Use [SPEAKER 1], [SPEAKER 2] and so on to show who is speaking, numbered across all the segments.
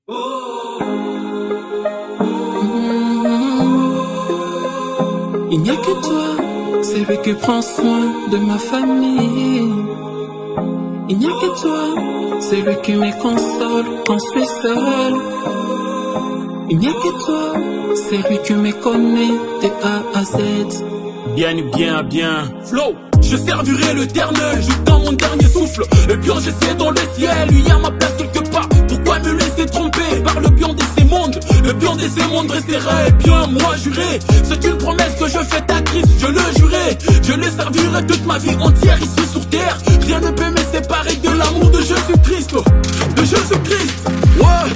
[SPEAKER 1] Il n'y a que toi, c'est lui qui prend soin de ma famille. Il n'y a que toi, c'est lui qui me console quand je suis seul. Il n'y a que toi, c'est lui qui me connaît de A à Z.
[SPEAKER 2] Bien, flow. Je servirai l'éternel jusqu'à mon dernier souffle. Le pion j'essaie dans le ciel, il y a ma place quelque part. Pourquoi me laisser tromper par le pion de ces mondes? Le pion de ces mondes restera et bien moi juré. C'est une promesse que je fais à Christ, je le jurai. Je le servirai toute ma vie entière ici sur terre. Rien ne peut me séparer de l'amour de Jésus-Christ. De Jésus-Christ, ouais.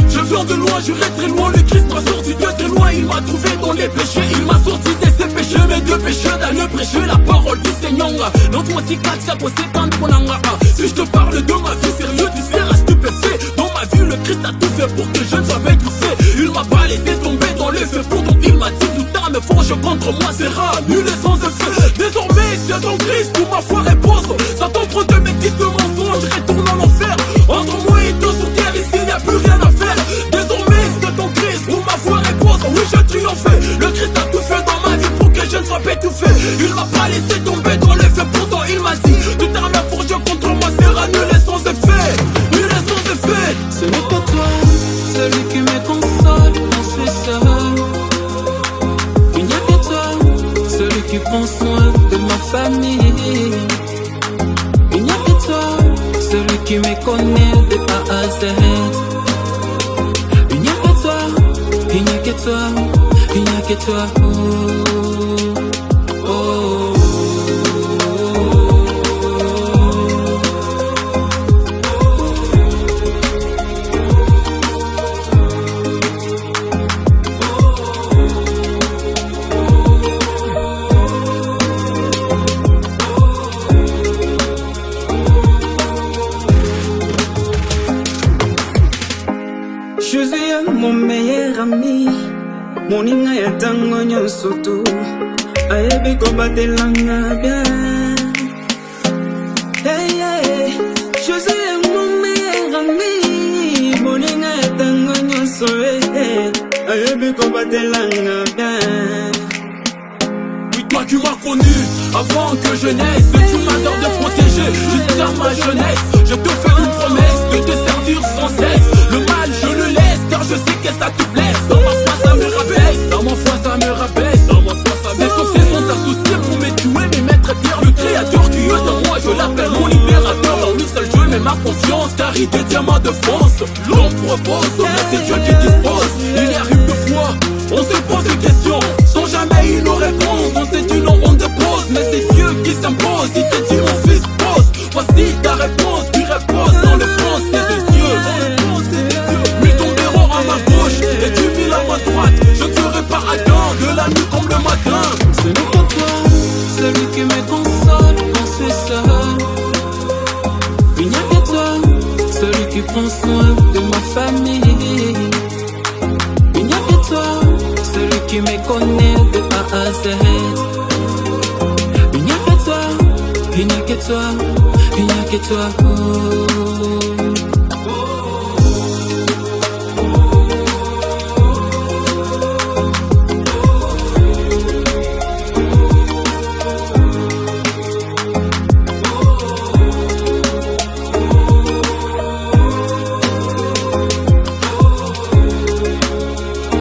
[SPEAKER 2] Je viens de loin, j'irai très loin. Le Christ m'a sorti de très loin. Il m'a trouvé dans les péchés, il m'a sorti de ses péchés. Mes deux péchés d'aller prêcher la parole du Seigneur. Donc moi si quatre ça possède tant pour l'anga. Si je te parle de ma vie sérieux, tu seras stupéfait. Dans ma vie, le Christ a tout fait pour que je ne sois pas étouffé. Il m'a pas laissé tomber dans les feux pour donc il m'a dit tout tard me forge contre moi sera nul et sans effet. Désormais, c'est ton Christ où ma foi repose. Satan trop de bêtises de mensonges, retourne en enfer. Entre moi et toi sur terre, ici y a plus rien à faire. Désormais, c'est ton Christ où ma foi repose. Oui, je triomphais. Le Christ a tout fait dans ma vie pour que je ne sois pas étouffé. Il m'a pas laissé tomber dans les feux, pourtant il m'a dit tout tard me forge contre moi sera nul et sans effet. Nul et sans effet.
[SPEAKER 1] Ce n'est que toi, celui qui me console quand je suis seul. Il n'y a que toi, celui qui prend soin de ma famille. Il n'y a que toi, celui qui me connaît de A à Z. Il n'y a que toi, il n'y a que toi, il n'y a que toi. Oh, oh.
[SPEAKER 3] Josie, mon meilleur ami, mon inga ya tango nyonso tu ayebi kobatelanga bien. Hey, hey, Josie, mon meilleur ami, mon inga ya tango nyonso ayebi kobatelanga bien.
[SPEAKER 2] Oui, toi tu m'as connu avant que je naisse. Tu m'as d'ordre de protéger jusqu'à ma jeunesse. Je te fais une promesse de te servir sans cesse. Le mal je le laisse car je sais que ça te blesse. Dans ma foi ça me rabaisse, dans ma foi ça me rabaisse, dans ma foi ça me rabaisse. Mes sorciers sont associés pour me tuer, me mettre à terre. Le créateur qui est dans moi, je l'appelle mon libérateur. Dans lui seul je mets ma confiance car il détient ma défense. L'homme propose, mais c'est Dieu qui dispose. Il arrive deux fois, on se pose des questions sans jamais une réponse. On sait du nom, on dépose, mais c'est Dieu qui s'impose. Il te dit mon fils pose, voici ta réponse. Tu reposes dans le pensée de Dieu. Mille tomberont à ma gauche et tu mille à ma droite. Je ne serai pas atteint de la nuit comme le matin.
[SPEAKER 1] Ce n'est que toi, celui qui me console quand je suis seul. Il n'y a que toi, celui qui prend soin de ma famille. Il n'y a que toi, celui qui me connaît de A à Z. Il n'y a que toi, il n'y a que toi, il n'y a que toi. Oh.